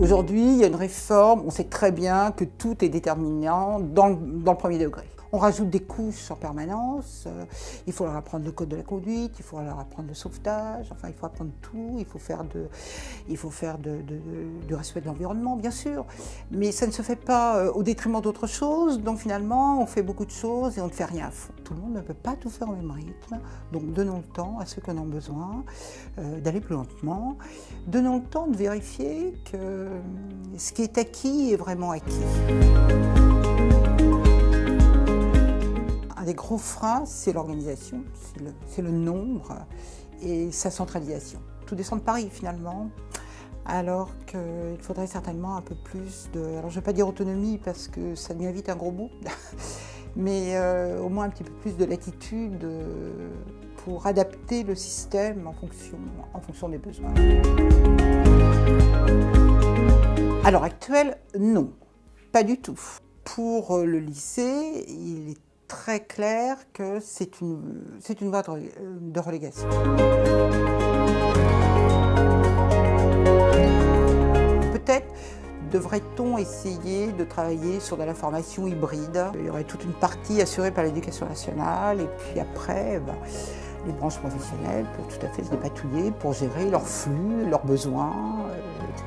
Aujourd'hui, il y a une réforme, on sait très bien que tout est déterminant dans le premier degré. On rajoute des couches en permanence, il faut leur apprendre le code de la conduite, il faut leur apprendre le sauvetage, enfin il faut apprendre tout, il faut faire du respect de l'environnement bien sûr, mais ça ne se fait pas au détriment d'autres choses, donc finalement on fait beaucoup de choses et on ne fait rien à fond. Tout le monde ne peut pas tout faire au même rythme, donc donnons le temps à ceux qui en ont besoin d'aller plus lentement, donnons le temps de vérifier que ce qui est acquis est vraiment acquis. Un des gros freins, c'est l'organisation, c'est le nombre et sa centralisation. Tout descend de Paris finalement, alors qu'il faudrait certainement un peu plus de... Alors je ne vais pas dire autonomie parce que ça devient vite un gros mot, mais au moins un petit peu plus de latitude pour adapter le système en fonction des besoins. À l'heure actuelle, non, pas du tout. Pour le lycée, il est très clair que c'est une voie de relégation. Peut-être devrait-on essayer de travailler sur de la formation hybride. Il y aurait toute une partie assurée par l'Éducation nationale et puis après, les branches professionnelles peuvent tout à fait se dépatouiller pour gérer leurs flux, leurs besoins, etc.